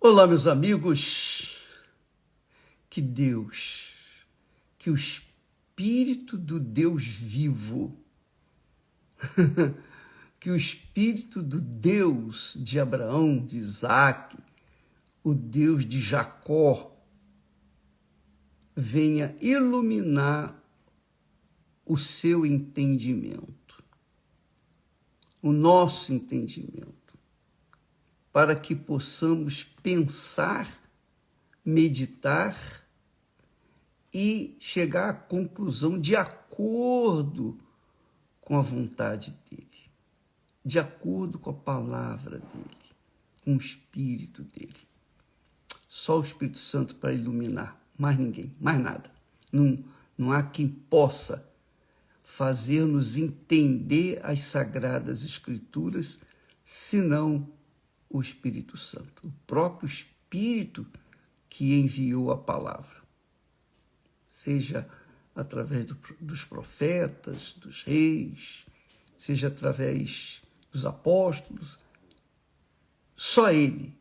Olá, meus amigos, que Deus, que o Espírito do Deus vivo, que o Espírito do Deus de Abraão, de Isaac, o Deus de Jacó, venha iluminar o seu entendimento, o nosso entendimento, para que possamos pensar, meditar e chegar à conclusão de acordo com a vontade dele, de acordo com a palavra dele, com o Espírito dele. Só o Espírito Santo para iluminar, mais ninguém, mais nada. Não há quem possa fazer-nos entender as Sagradas Escrituras, senão o Espírito Santo, o próprio Espírito que enviou a palavra, seja através dos profetas, dos reis, seja através dos apóstolos. Só ele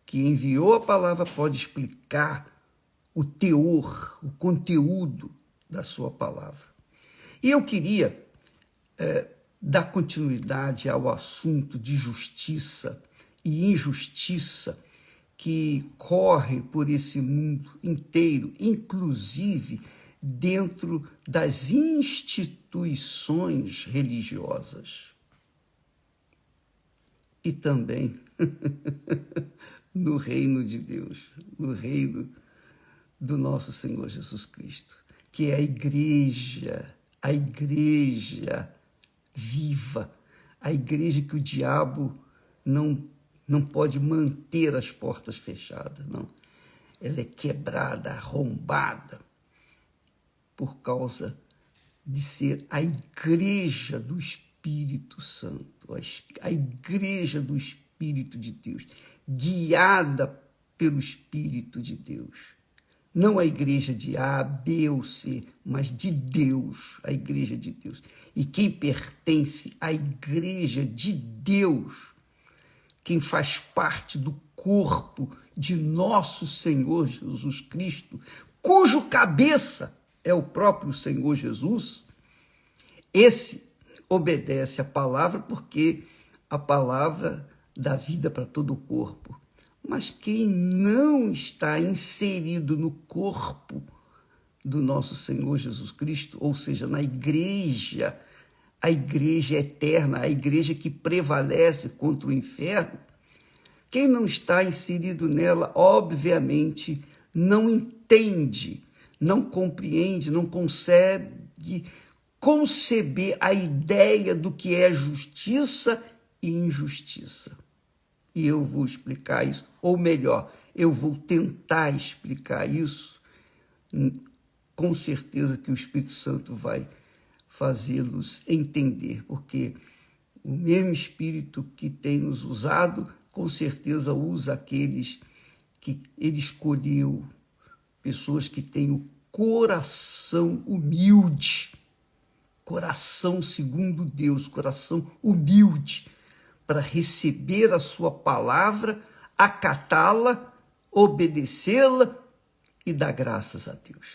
que enviou a palavra pode explicar o teor, o conteúdo da sua palavra. E eu queria dar continuidade ao assunto de justiça e injustiça que corre por esse mundo inteiro, inclusive dentro das instituições religiosas. E também no reino de Deus, no reino do nosso Senhor Jesus Cristo, que é a igreja viva, a igreja que o diabo não pode manter as portas fechadas, não. Ela é quebrada, arrombada, por causa de ser a igreja do Espírito Santo, a igreja do Espírito de Deus, guiada pelo Espírito de Deus. Não a igreja de A, B ou C, mas de Deus, a igreja de Deus. E quem pertence à igreja de Deus, quem faz parte do corpo de nosso Senhor Jesus Cristo, cujo cabeça é o próprio Senhor Jesus, esse obedece à palavra, porque a palavra dá vida para todo o corpo. Mas quem não está inserido no corpo do nosso Senhor Jesus Cristo, ou seja, na igreja, a igreja eterna, a igreja que prevalece contra o inferno, quem não está inserido nela, obviamente, não entende, não compreende, não consegue conceber a ideia do que é justiça e injustiça. E eu vou explicar isso, ou melhor, eu vou tentar explicar isso. Com certeza que o Espírito Santo vai fazê-los entender, porque o mesmo Espírito que tem nos usado, com certeza usa aqueles que ele escolheu, pessoas que têm o coração humilde, coração segundo Deus, coração humilde, para receber a sua palavra, acatá-la, obedecê-la e dar graças a Deus,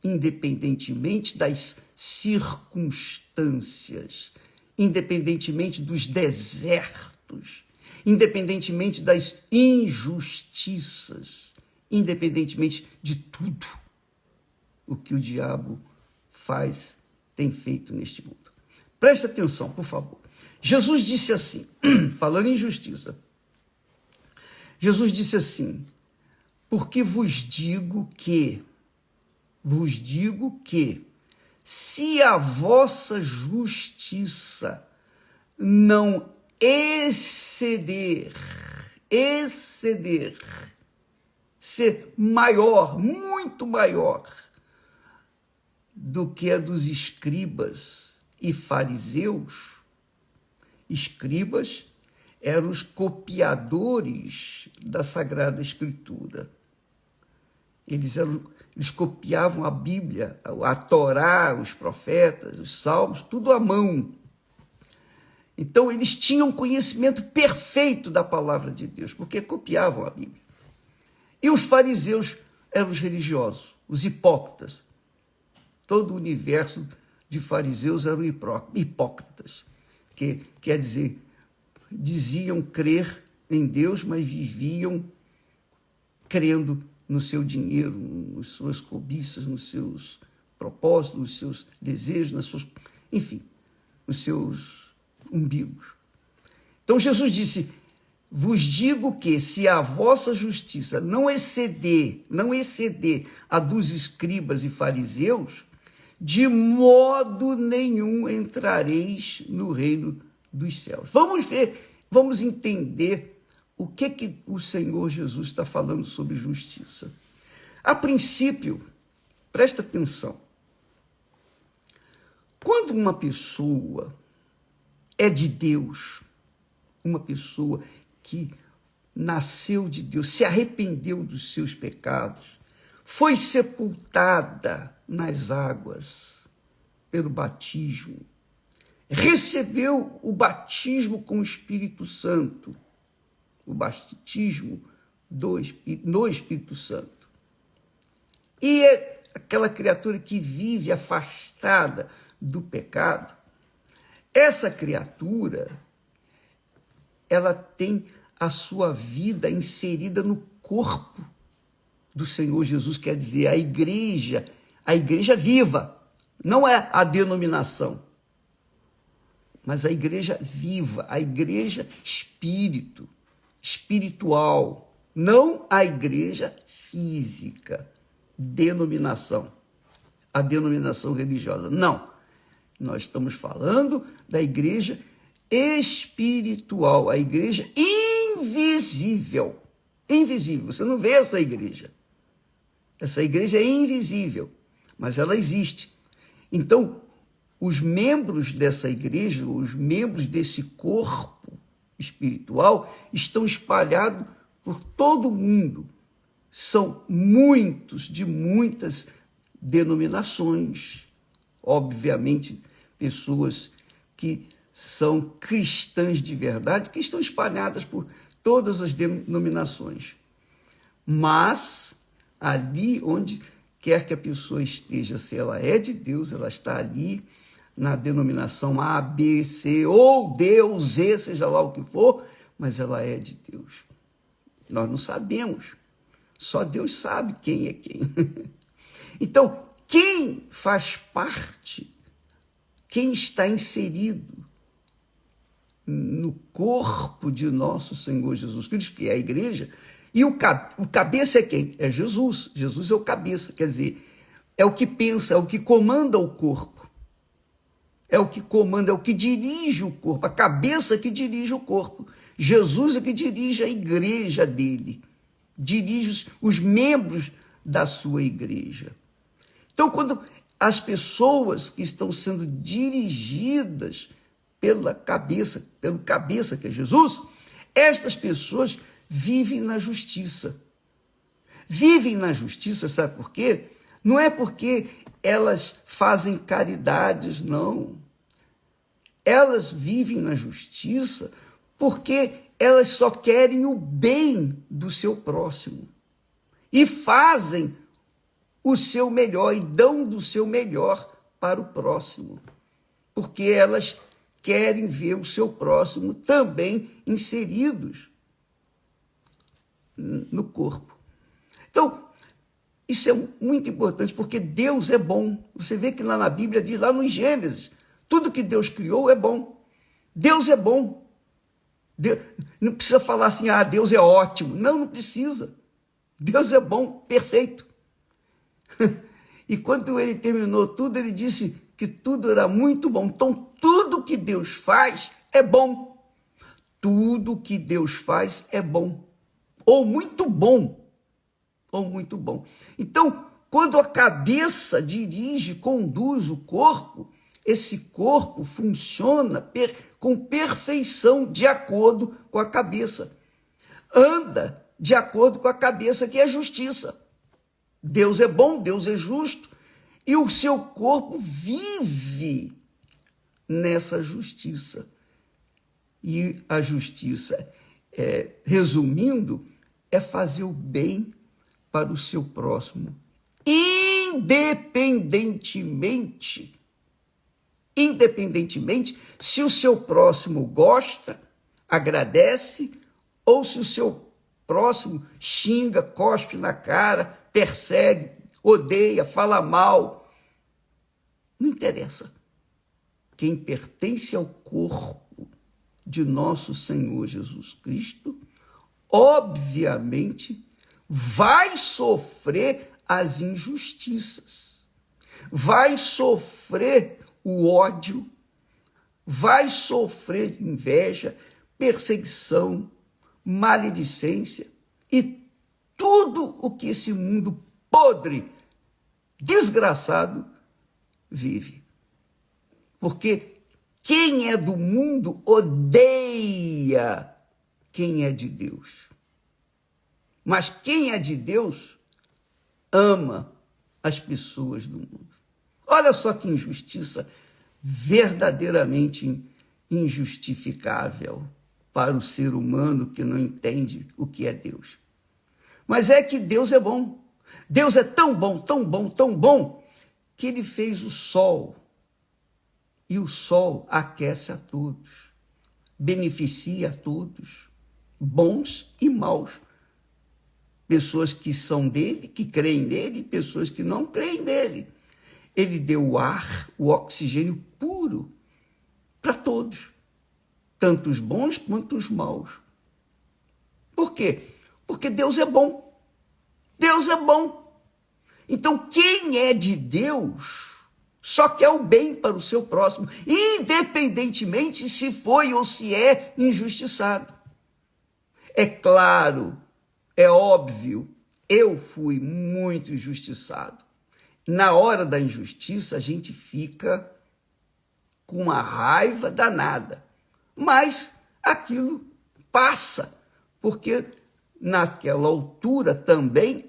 independentemente das circunstâncias, independentemente dos desertos, independentemente das injustiças, independentemente de tudo o que o diabo tem feito neste mundo. Preste atenção, por favor. Jesus disse assim, falando em justiça, Jesus disse assim: porque vos digo que, se a vossa justiça não exceder, ser maior, muito maior do que a dos escribas e fariseus. Escribas eram os copiadores da Sagrada Escritura. Eles copiavam a Bíblia, a Torá, os profetas, os salmos, tudo à mão. Então, eles tinham conhecimento perfeito da palavra de Deus, porque copiavam a Bíblia. E os fariseus eram os religiosos, os hipócritas. Todo o universo de fariseus eram hipócritas, que quer dizer, diziam crer em Deus, mas viviam crendo no seu dinheiro, nas suas cobiças, nos seus propósitos, nos seus desejos, enfim, nos seus umbigos. Então Jesus disse: vos digo que se a vossa justiça não exceder a dos escribas e fariseus, de modo nenhum entrareis no reino dos céus. Vamos ver, vamos entender o que o Senhor Jesus está falando sobre justiça. A princípio, presta atenção, quando uma pessoa é de Deus, uma pessoa que nasceu de Deus, se arrependeu dos seus pecados, foi sepultada nas águas pelo batismo, recebeu o batismo com o Espírito Santo, o batismo no Espírito Santo. E é aquela criatura que vive afastada do pecado. Essa criatura, ela tem a sua vida inserida no corpo do Senhor Jesus, quer dizer, a igreja viva, não é a denominação, mas a igreja viva, a igreja espiritual, não a igreja física, a denominação religiosa, não. Nós estamos falando da igreja espiritual, a igreja invisível. Invisível, você não vê essa igreja. Essa igreja é invisível, mas ela existe. Então, os membros dessa igreja, os membros desse corpo espiritual, estão espalhados por todo o mundo. São muitos, de muitas denominações, obviamente, pessoas que são cristãs de verdade, que estão espalhadas por todas as denominações. Mas, ali onde quer que a pessoa esteja, se ela é de Deus, ela está ali na denominação A, B, C, ou D, ou Z, seja lá o que for, mas ela é de Deus. Nós não sabemos. Só Deus sabe quem é quem. Então, quem faz parte, quem está inserido no corpo de nosso Senhor Jesus Cristo, que é a igreja, e o cabeça é quem? É Jesus. Jesus é o cabeça, quer dizer, é o que pensa, é o que comanda o corpo. É o que comanda, é o que dirige o corpo, a cabeça que dirige o corpo. Jesus é que dirige a igreja dele, dirige os membros da sua igreja. Então, quando as pessoas que estão sendo dirigidas pelo cabeça que é Jesus, estas pessoas vivem na justiça. Vivem na justiça, sabe por quê? Não é porque elas fazem caridades, não. Elas vivem na justiça porque elas só querem o bem do seu próximo. E fazem o seu melhor e dão do seu melhor para o próximo. Porque elas querem ver o seu próximo também inseridos no corpo. Então, isso é muito importante, porque Deus é bom. Você vê que lá na Bíblia diz, lá no Gênesis, tudo que Deus criou é bom. Deus é bom. Deus, não precisa falar assim, Deus é ótimo. Não precisa. Deus é bom, perfeito. E quando ele terminou tudo, ele disse que tudo era muito bom. Então, tudo que Deus faz é bom. Tudo que Deus faz é bom. Ou muito bom. Ou muito bom. Então, quando a cabeça dirige, conduz o corpo, esse corpo funciona com perfeição de acordo com a cabeça. Anda de acordo com a cabeça, que é justiça. Deus é bom, Deus é justo, e o seu corpo vive nessa justiça. E a justiça, resumindo, é fazer o bem para o seu próximo, independentemente se o seu próximo gosta, agradece, ou se o seu próximo xinga, cospe na cara, persegue, odeia, fala mal. Não interessa. Quem pertence ao corpo de nosso Senhor Jesus Cristo, obviamente, vai sofrer as injustiças, vai sofrer o ódio, vai sofrer inveja, perseguição, maledicência e tudo o que esse mundo podre, desgraçado, vive. Porque quem é do mundo odeia quem é de Deus. Mas quem é de Deus ama as pessoas do mundo. Olha só que injustiça verdadeiramente injustificável para o ser humano que não entende o que é Deus. Mas é que Deus é bom. Deus é tão bom, tão bom, tão bom, que ele fez o sol. E o sol aquece a todos, beneficia a todos, bons e maus. Pessoas que são dele, que creem nele, e pessoas que não creem nele. Ele deu o ar, o oxigênio puro para todos, tanto os bons quanto os maus. Por quê? Porque Deus é bom. Deus é bom. Então, quem é de Deus só quer o bem para o seu próximo, independentemente se foi ou se é injustiçado. É claro, é óbvio, eu fui muito injustiçado. Na hora da injustiça, a gente fica com uma raiva danada. Mas aquilo passa, porque naquela altura também,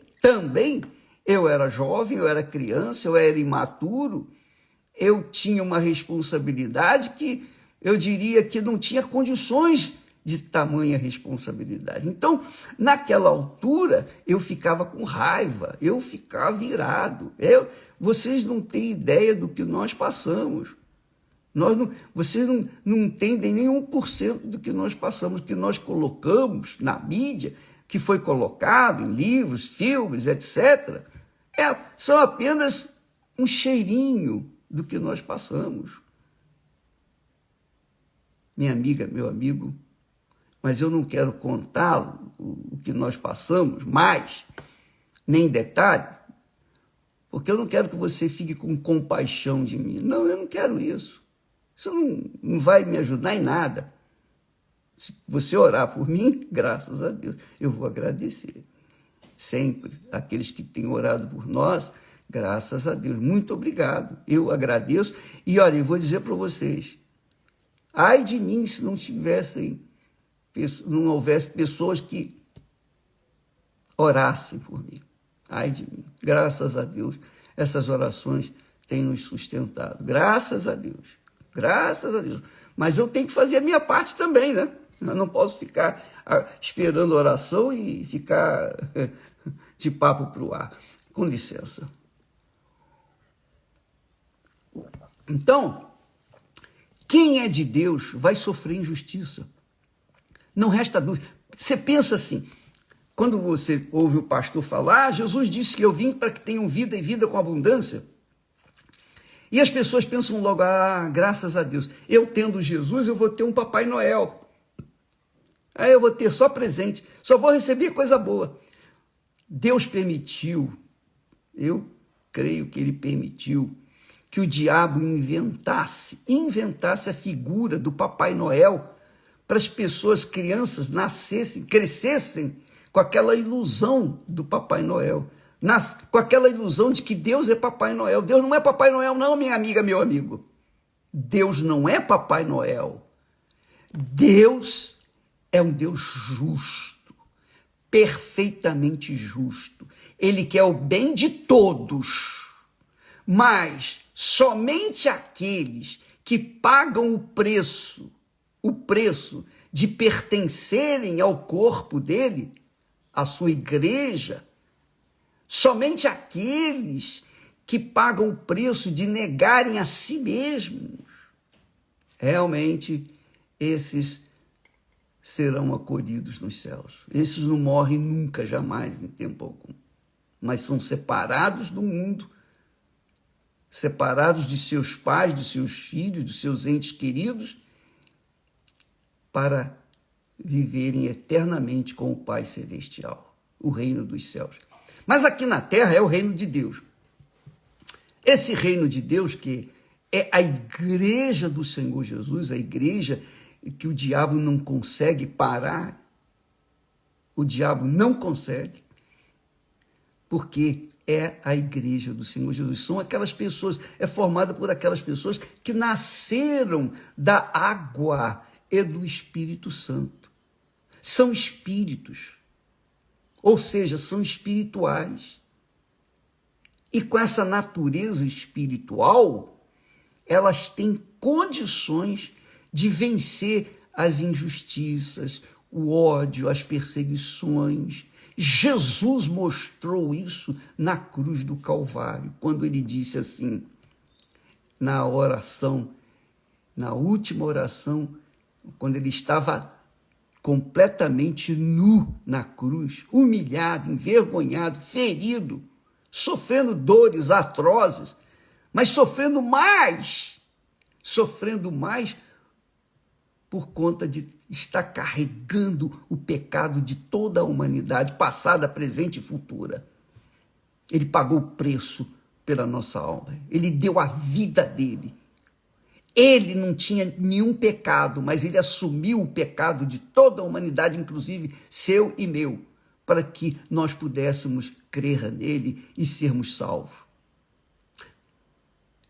eu era jovem, eu era criança, eu era imaturo, eu tinha uma responsabilidade que eu diria que não tinha condições de tamanha responsabilidade. Então, naquela altura, eu ficava com raiva, eu ficava irado. Vocês não têm ideia do que nós passamos. Vocês não entendem nem 1% do que nós passamos, que nós colocamos na mídia, que foi colocado em livros, filmes, etc. São apenas um cheirinho do que nós passamos. Minha amiga, meu amigo, mas eu não quero contar o que nós passamos mais, nem em detalhe, porque eu não quero que você fique com compaixão de mim. Não, eu não quero isso. Isso não vai me ajudar em nada. Se você orar por mim, graças a Deus, eu vou agradecer. Sempre, aqueles que têm orado por nós, graças a Deus, muito obrigado. Eu agradeço. E olha, eu vou dizer para vocês, ai de mim se não houvesse pessoas que orassem por mim. Ai de mim. Graças a Deus, essas orações têm nos sustentado. Graças a Deus. Graças a Deus. Mas eu tenho que fazer a minha parte também, né? Eu não posso ficar esperando oração e ficar de papo para o ar. Com licença. Então, quem é de Deus vai sofrer injustiça. Não resta dúvida. Você pensa assim, quando você ouve o pastor falar, Jesus disse que eu vim para que tenham vida e vida com abundância. E as pessoas pensam logo, graças a Deus, eu tendo Jesus, eu vou ter um Papai Noel. Aí eu vou ter só presente, só vou receber coisa boa. Deus permitiu, eu creio que ele permitiu, que o diabo inventasse a figura do Papai Noel para as pessoas, crianças, nascessem, crescessem com aquela ilusão do Papai Noel, com aquela ilusão de que Deus é Papai Noel. Deus não é Papai Noel não, minha amiga, meu amigo. Deus não é Papai Noel. Deus é um Deus justo, perfeitamente justo. Ele quer o bem de todos, mas somente aqueles que pagam o preço o preço de pertencerem ao corpo dele, à sua igreja, somente aqueles que pagam o preço de negarem a si mesmos, realmente esses serão acolhidos nos céus. Esses não morrem nunca, jamais, em tempo algum, mas são separados do mundo, separados de seus pais, de seus filhos, de seus entes queridos, para viverem eternamente com o Pai Celestial, o reino dos céus. Mas aqui na terra é o reino de Deus. Esse reino de Deus, que é a igreja do Senhor Jesus, a igreja que o diabo não consegue parar, o diabo não consegue, porque é a igreja do Senhor Jesus. São aquelas pessoas, é formada por aquelas pessoas que nasceram da água e do Espírito Santo. São espíritos, ou seja, são espirituais. E com essa natureza espiritual, elas têm condições de vencer as injustiças, o ódio, as perseguições. Jesus mostrou isso na cruz do Calvário, quando ele disse assim, na oração, na última oração, quando ele estava completamente nu na cruz, humilhado, envergonhado, ferido, sofrendo dores atrozes, mas sofrendo mais por conta de estar carregando o pecado de toda a humanidade, passada, presente e futura. Ele pagou o preço pela nossa alma. Ele deu a vida dele. Ele não tinha nenhum pecado, mas ele assumiu o pecado de toda a humanidade, inclusive seu e meu, para que nós pudéssemos crer nele e sermos salvos.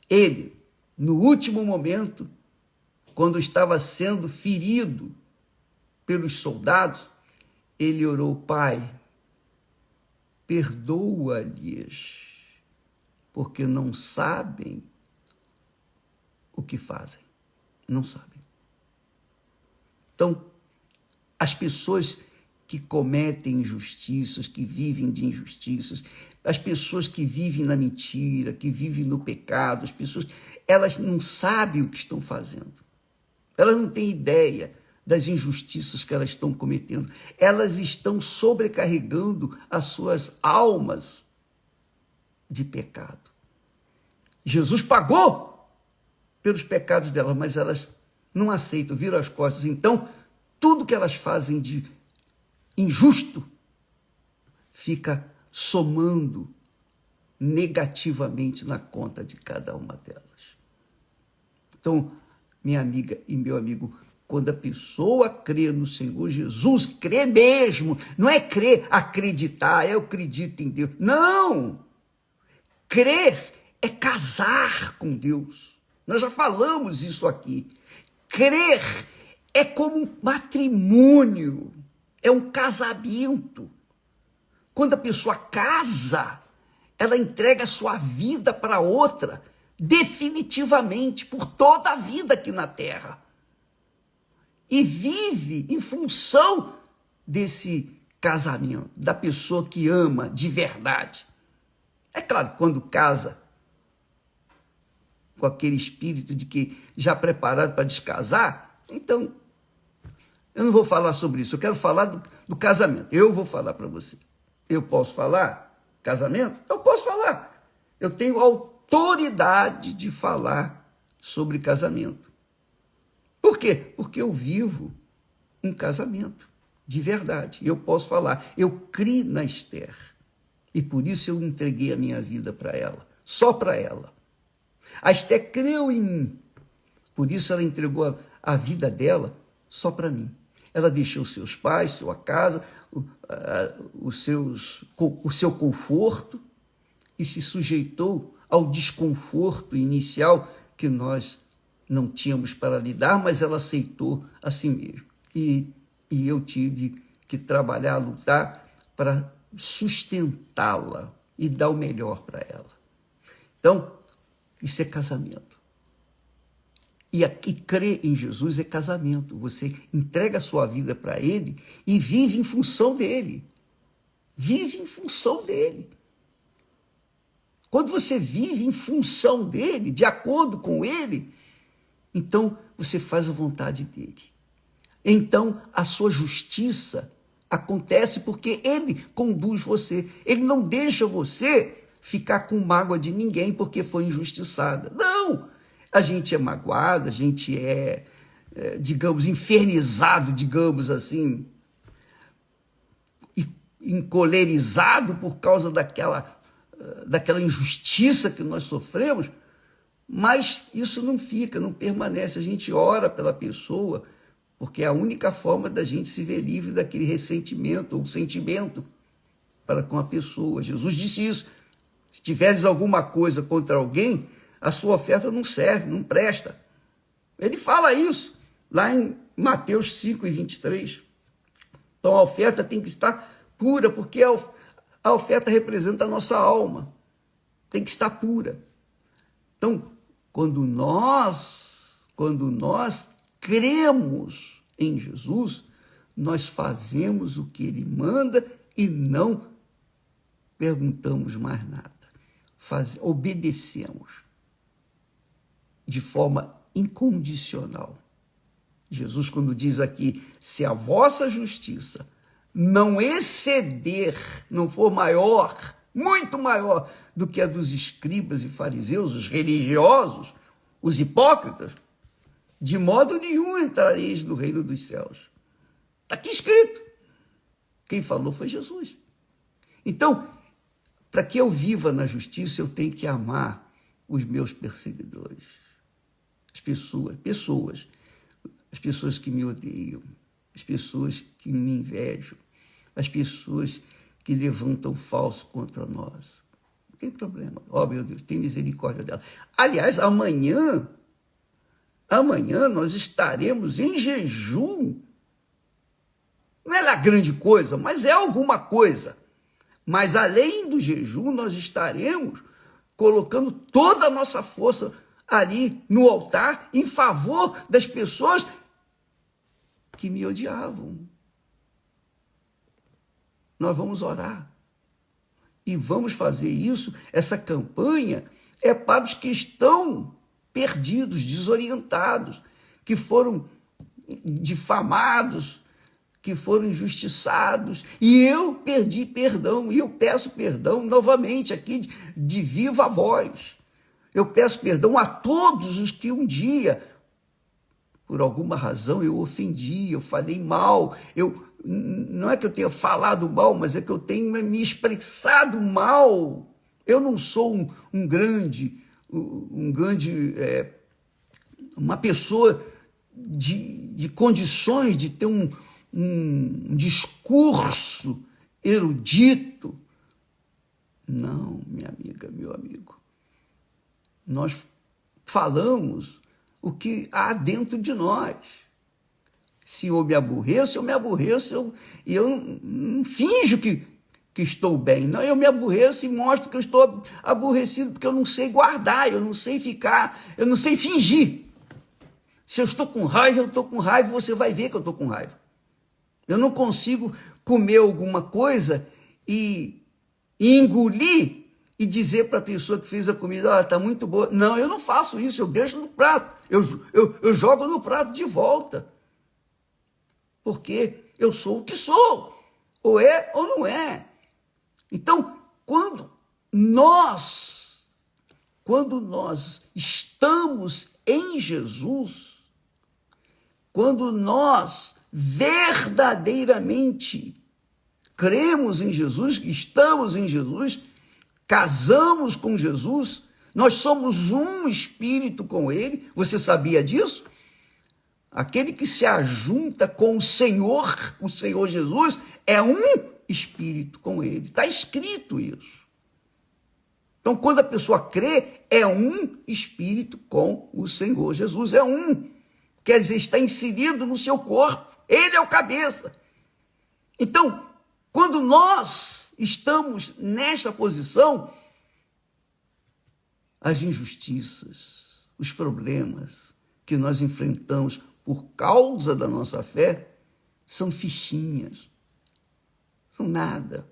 Ele, no último momento, quando estava sendo ferido pelos soldados, ele orou: Pai, perdoa-lhes, porque não sabem o que fazem. Não sabem. Então, as pessoas que cometem injustiças, que vivem de injustiças, as pessoas que vivem na mentira, que vivem no pecado, as pessoas, elas não sabem o que estão fazendo. Elas não têm ideia das injustiças que elas estão cometendo. Elas estão sobrecarregando as suas almas de pecado. Jesus pagou pelos pecados delas, mas elas não aceitam, viram as costas. Então, tudo que elas fazem de injusto fica somando negativamente na conta de cada uma delas. Então, minha amiga e meu amigo, quando a pessoa crê no Senhor Jesus, crê mesmo, não é crer, acreditar, eu acredito em Deus. Não! Crer é casar com Deus. Nós já falamos isso aqui. Crer é como um matrimônio, é um casamento. Quando a pessoa casa, ela entrega a sua vida para outra, definitivamente, por toda a vida aqui na Terra. E vive em função desse casamento, da pessoa que ama de verdade. É claro, quando casa com aquele espírito de que já preparado para descasar, então, eu não vou falar sobre isso, eu quero falar do casamento. Eu vou falar para você. Eu posso falar casamento? Eu posso falar. Eu tenho autoridade de falar sobre casamento. Por quê? Porque eu vivo um casamento de verdade. Eu posso falar. Eu criei na Esther. E por isso eu entreguei a minha vida para ela. Só para ela. A Esther creu em mim. Por isso ela entregou a vida dela só para mim. Ela deixou seus pais, sua casa, o seu conforto e se sujeitou ao desconforto inicial que nós não tínhamos para lidar, mas ela aceitou a si mesma. E eu tive que trabalhar, lutar para sustentá-la e dar o melhor para ela. Então, isso é casamento. E crer em Jesus é casamento. Você entrega a sua vida para Ele e vive em função dEle. Vive em função dEle. Quando você vive em função dEle, de acordo com Ele, então você faz a vontade dEle. Então a sua justiça acontece porque Ele conduz você. Ele não deixa você ficar com mágoa de ninguém porque foi injustiçada. Não! A gente é magoado, a gente digamos, infernizado, digamos assim, encolerizado por causa daquela injustiça que nós sofremos, mas isso não fica, não permanece. A gente ora pela pessoa, porque é a única forma da gente se ver livre daquele ressentimento ou sentimento para com a pessoa. Jesus disse isso. Se tiveres alguma coisa contra alguém, a sua oferta não serve, não presta. Ele fala isso lá em Mateus 5:23. Então a oferta tem que estar pura, porque a oferta representa a nossa alma. Tem que estar pura. Então, quando nós cremos em Jesus, nós fazemos o que Ele manda e não perguntamos mais nada. Obedecemos de forma incondicional. Jesus, quando diz aqui, se a vossa justiça não exceder, não for maior, muito maior do que a dos escribas e fariseus, os religiosos, os hipócritas, de modo nenhum entrareis no reino dos céus. Está aqui escrito. Quem falou foi Jesus. Então, para que eu viva na justiça, eu tenho que amar os meus perseguidores. As pessoas que me odeiam, as pessoas que me invejam, as pessoas que levantam falso contra nós. Não tem problema. Oh, meu Deus, tem misericórdia dela. Aliás, amanhã nós estaremos em jejum. Não é lá grande coisa, mas é alguma coisa. Mas além do jejum, nós estaremos colocando toda a nossa força ali no altar em favor das pessoas que me odiavam. Nós vamos orar. E vamos fazer isso, essa campanha é para os que estão perdidos, desorientados, que foram difamados, que foram injustiçados. E eu pedi perdão, e eu peço perdão novamente aqui de viva voz. Eu peço perdão a todos os que um dia, por alguma razão, eu ofendi, eu falei mal, não é que eu tenha falado mal, mas é que eu tenho me expressado mal. Eu não sou uma pessoa de condições de ter um discurso erudito. Não, minha amiga, meu amigo. Nós falamos o que há dentro de nós. Se eu me aborreço, e eu não finjo que estou bem. Não, eu me aborreço e mostro que eu estou aborrecido, porque eu não sei guardar, eu não sei ficar, eu não sei fingir. Se eu estou com raiva, eu estou com raiva, você vai ver que eu estou com raiva. Eu não consigo comer alguma coisa e engolir e dizer para a pessoa que fez a comida, está muito boa. Não, eu não faço isso, eu deixo no prato. Eu jogo no prato de volta. Porque eu sou o que sou. Ou é ou não é. Então, quando nós estamos em Jesus, quando nós verdadeiramente cremos em Jesus, estamos em Jesus, casamos com Jesus, nós somos um espírito com Ele. Você sabia disso? Aquele que se ajunta com o Senhor Jesus, é um espírito com Ele. Está escrito isso. Então, quando a pessoa crê, é um espírito com o Senhor Jesus. É um. Quer dizer, está inserido no seu corpo. Ele é o cabeça. Então, quando nós estamos nesta posição, as injustiças, os problemas que nós enfrentamos por causa da nossa fé são fichinhas, são nada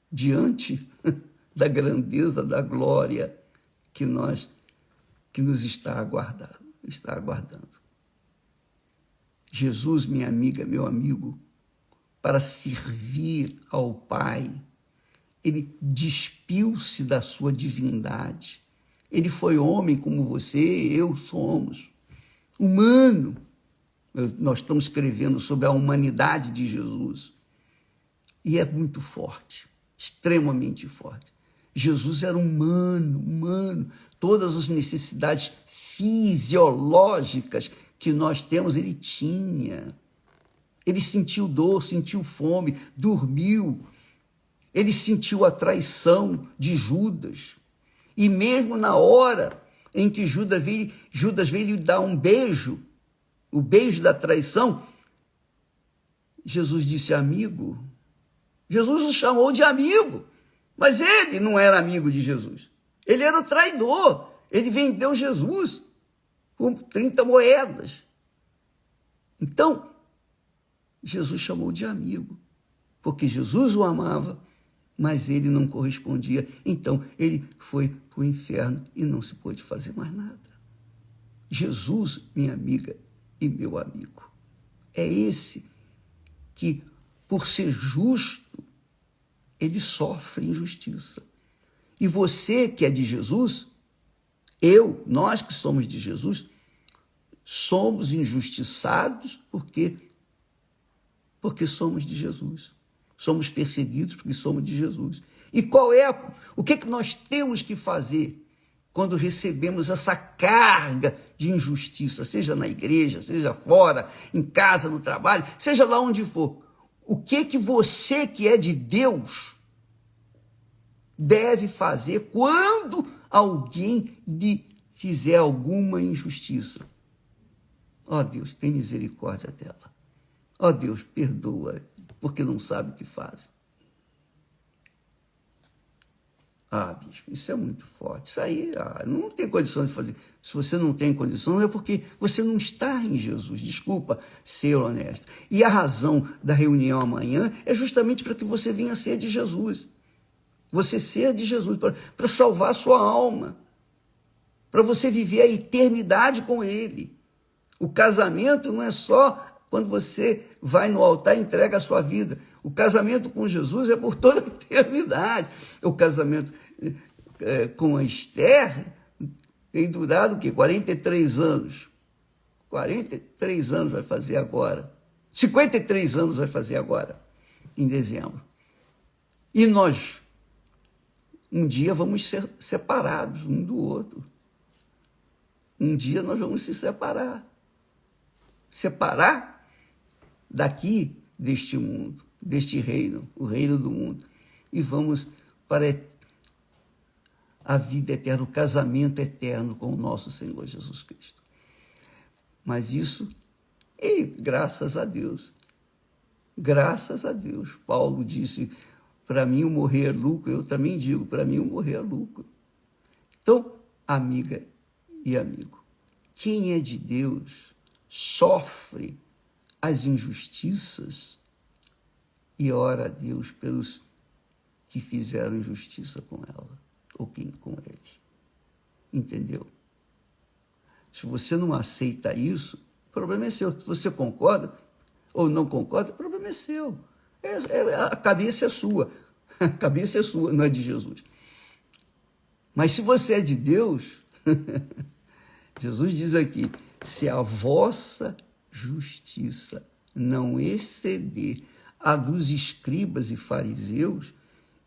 diante da grandeza, da glória que nos está aguardando. Jesus, minha amiga, meu amigo, para servir ao Pai, ele despiu-se da sua divindade. Ele foi homem como você e eu somos, humano. Nós estamos escrevendo sobre a humanidade de Jesus. E é muito forte, extremamente forte. Jesus era humano. Todas as necessidades fisiológicas que nós temos, ele tinha. Ele sentiu dor, sentiu fome, dormiu. Ele sentiu a traição de Judas. E mesmo na hora em que Judas veio lhe dar um beijo, o beijo da traição, Jesus disse amigo. Jesus o chamou de amigo, mas ele não era amigo de Jesus. Ele era o traidor. Ele vendeu Jesus por 30 moedas. Então, Jesus chamou de amigo, porque Jesus o amava, mas ele não correspondia. Então, ele foi para o inferno e não se pôde fazer mais nada. Jesus, minha amiga e meu amigo, é esse que, por ser justo, ele sofre injustiça. E você que é de Jesus, nós que somos de Jesus, somos injustiçados porque somos de Jesus. Somos perseguidos porque somos de Jesus. E o que nós temos que fazer quando recebemos essa carga de injustiça, seja na igreja, seja fora, em casa, no trabalho, seja lá onde for? O que você que é de Deus deve fazer quando alguém lhe fizer alguma injustiça? Ó Deus, tem misericórdia dela. Ó Deus, perdoa, porque não sabe o que faz. Bispo, isso é muito forte. Isso aí não tem condição de fazer. Se você não tem condição, é porque você não está em Jesus. Desculpa ser honesto. E a razão da reunião amanhã é justamente para que você venha ser de Jesus. Você ser de Jesus, para salvar a sua alma. Para você viver a eternidade com Ele. O casamento não é só quando você vai no altar e entrega a sua vida. O casamento com Jesus é por toda a eternidade. O casamento com a Esther tem durado o quê? 43 anos. 43 anos vai fazer agora. 53 anos vai fazer agora, em dezembro. E nós, um dia, vamos ser separados um do outro. Um dia nós vamos se separar. Separar daqui, deste mundo, deste reino, o reino do mundo. E vamos para a vida eterna, o casamento eterno com o nosso Senhor Jesus Cristo. Mas isso, graças a Deus. Graças a Deus. Paulo disse, para mim o morrer é lucro. Eu também digo, para mim o morrer é lucro. Então, amiga e amigo, quem é de Deus sofre as injustiças e ora a Deus pelos que fizeram injustiça com ela, ou com ele. Entendeu? Se você não aceita isso, o problema é seu. Se você concorda ou não concorda, o problema é seu. A cabeça é sua. A cabeça é sua, não é de Jesus. Mas se você é de Deus, Jesus diz aqui, se a vossa justiça não exceder a dos escribas e fariseus,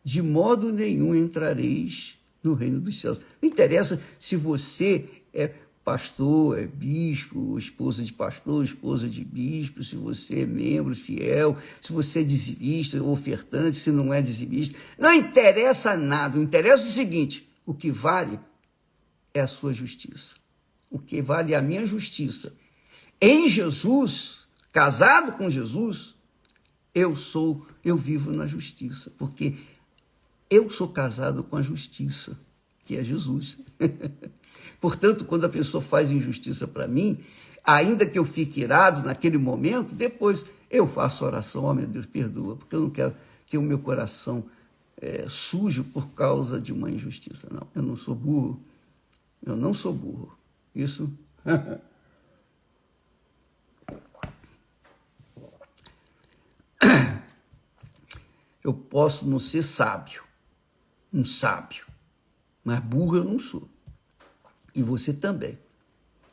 de modo nenhum entrareis no reino dos céus. Não interessa se você é pastor, é bispo, esposa de pastor, esposa de bispo, se você é membro fiel, se você é dizimista, ofertante, se não é dizimista. Não interessa nada. Interessa o seguinte, o que vale é a sua justiça. O que vale é a minha justiça. Em Jesus, casado com Jesus, eu vivo na justiça, porque eu sou casado com a justiça, que é Jesus. Portanto, quando a pessoa faz injustiça para mim, ainda que eu fique irado naquele momento, depois eu faço oração, ó meu Deus, perdoa, porque eu não quero que o meu coração sujo por causa de uma injustiça. Não, eu não sou burro. Eu não sou burro. Isso... Eu posso não ser sábio, um sábio, mas burro eu não sou. E você também.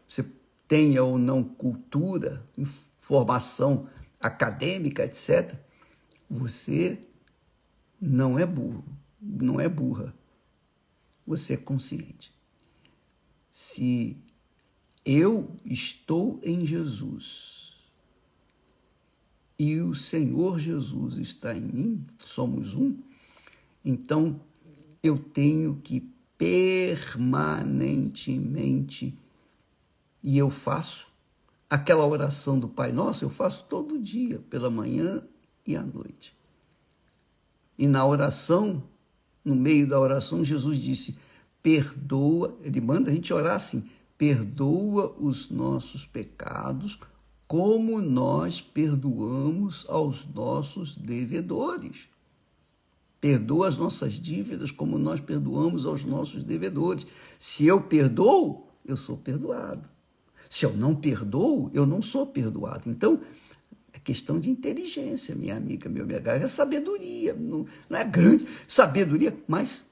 Você tenha ou não cultura, formação acadêmica, etc., você não é burro, não é burra. Você é consciente. Se eu estou em Jesus e o Senhor Jesus está em mim, somos um, então eu tenho que permanentemente, e eu faço aquela oração do Pai Nosso, eu faço todo dia, pela manhã e à noite. E na oração, no meio da oração, Jesus disse, perdoa, ele manda a gente orar assim, perdoa os nossos pecados, como nós perdoamos aos nossos devedores. Perdoa as nossas dívidas como nós perdoamos aos nossos devedores. Se eu perdoo, eu sou perdoado. Se eu não perdoo, eu não sou perdoado. Então, é questão de inteligência, minha amiga, meu amigo. É sabedoria, não é grande sabedoria, mas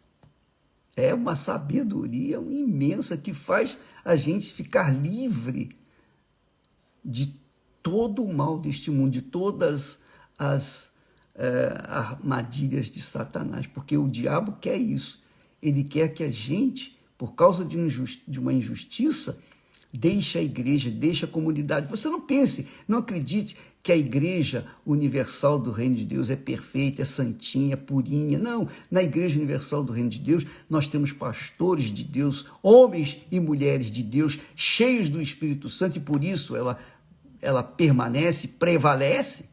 é uma sabedoria imensa que faz a gente ficar livre de todo o mal deste mundo, de todas as armadilhas de Satanás, porque o diabo quer isso. Ele quer que a gente, por causa de uma injustiça, deixe a igreja, deixe a comunidade. Você não pense, não acredite que a igreja universal do reino de Deus é perfeita, é santinha, é purinha. Não, na igreja universal do reino de Deus, nós temos pastores de Deus, homens e mulheres de Deus, cheios do Espírito Santo, e por isso ela permanece, prevalece.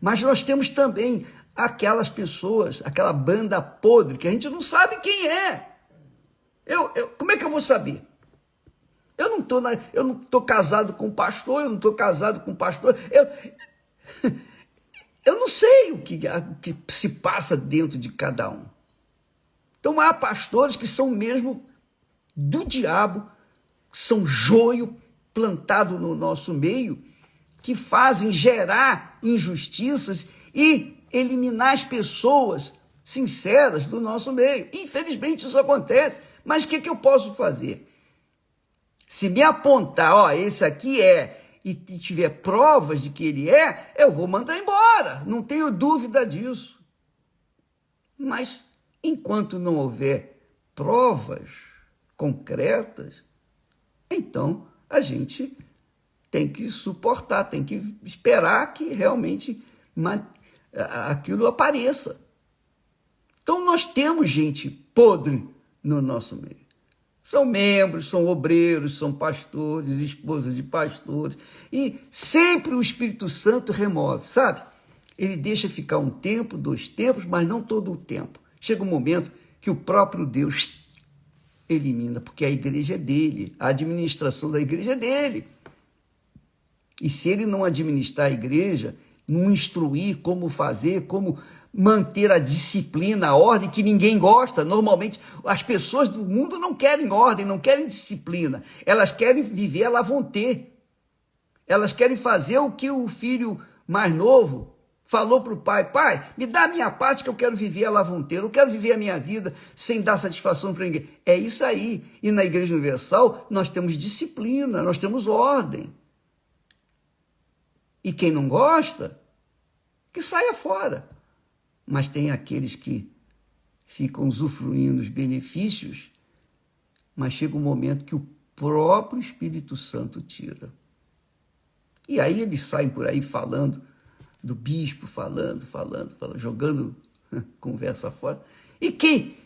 Mas nós temos também aquelas pessoas, aquela banda podre, que a gente não sabe quem é. Como é que eu vou saber? Eu não estou casado com pastor, eu não estou casado com pastor. Eu não sei o que se passa dentro de cada um. Então há pastores que são mesmo do diabo, são joio plantado no nosso meio, que fazem gerar injustiças e eliminar as pessoas sinceras do nosso meio. Infelizmente isso acontece, mas o que eu posso fazer? Se me apontar, ó, esse aqui e tiver provas de que ele eu vou mandar embora, não tenho dúvida disso. Mas enquanto não houver provas concretas, então a gente tem que suportar, tem que esperar que realmente aquilo apareça. Então nós temos gente podre no nosso meio. São membros, são obreiros, são pastores, esposas de pastores. E sempre o Espírito Santo remove, sabe? Ele deixa ficar um tempo, 2 tempos, mas não todo o tempo. Chega um momento que o próprio Deus elimina, porque a igreja é dele, a administração da igreja é dele. E se ele não administrar a igreja, não instruir como fazer, como manter a disciplina, a ordem que ninguém gosta. Normalmente as pessoas do mundo não querem ordem, não querem disciplina. Elas querem viver a lavonté. Elas querem fazer o que o filho mais novo falou para o pai: pai, me dá a minha parte que eu quero viver a lavonté, eu quero viver a minha vida sem dar satisfação para ninguém. É isso aí. E na Igreja Universal nós temos disciplina, nós temos ordem. E quem não gosta, que saia fora. Mas tem aqueles que ficam usufruindo os benefícios, mas chega um momento que o próprio Espírito Santo tira. E aí eles saem por aí falando do bispo, falando, jogando conversa fora. E quem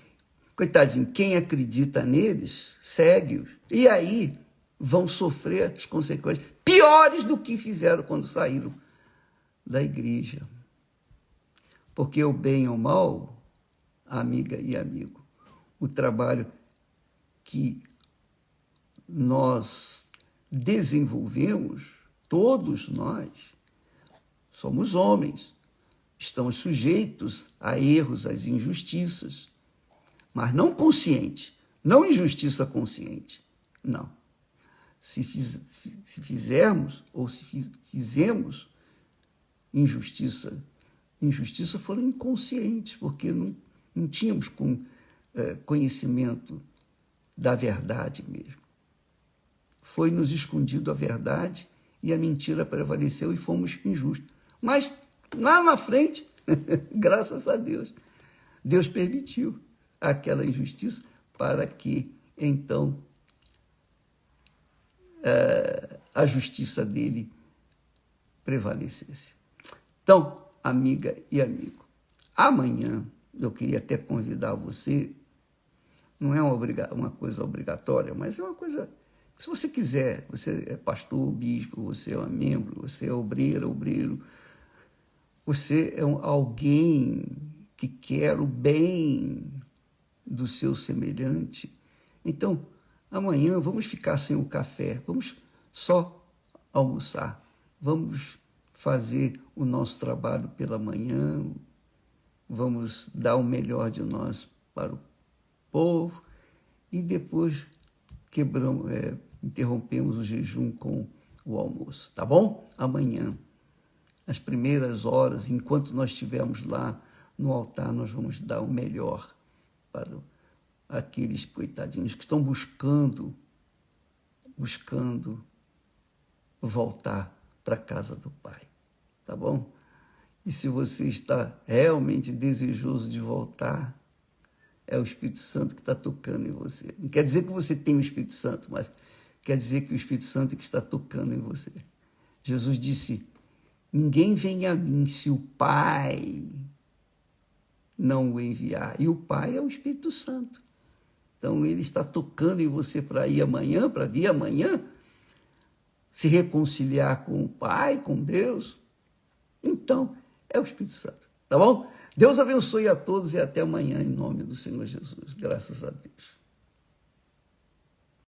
acredita neles, segue-os. E aí vão sofrer as consequências piores do que fizeram quando saíram da igreja. Porque o bem ou o mal, amiga e amigo, o trabalho que nós desenvolvemos, todos nós, somos homens, estamos sujeitos a erros, às injustiças, mas não consciente, não injustiça consciente, não. Se fizermos ou se fizemos injustiça foram inconscientes, porque não tínhamos conhecimento da verdade mesmo. Foi-nos escondido a verdade e a mentira prevaleceu e fomos injustos. Mas lá na frente, graças a Deus, Deus permitiu aquela injustiça para que, então, a justiça dele prevalecesse. Então, amiga e amigo, amanhã eu queria até convidar você, não é uma coisa obrigatória, mas é uma coisa, se você quiser, você é pastor, bispo, você é um membro, você é obreiro, você é alguém que quer o bem do seu semelhante. Então, amanhã vamos ficar sem o café, vamos só almoçar, vamos fazer o nosso trabalho pela manhã, vamos dar o melhor de nós para o povo e depois interrompemos o jejum com o almoço, tá bom? Amanhã, as primeiras horas, enquanto nós estivermos lá no altar, nós vamos dar o melhor para aqueles coitadinhos que estão buscando voltar para a casa do Pai, tá bom? E se você está realmente desejoso de voltar, é o Espírito Santo que está tocando em você. Não quer dizer que você tem o Espírito Santo, mas quer dizer que o Espírito Santo é que está tocando em você. Jesus disse, ninguém vem a mim se o Pai não o enviar. E o Pai é o Espírito Santo. Então, ele está tocando em você para vir amanhã, se reconciliar com o Pai, com Deus. Então, é o Espírito Santo, tá bom? Deus abençoe a todos e até amanhã, em nome do Senhor Jesus. Graças a Deus.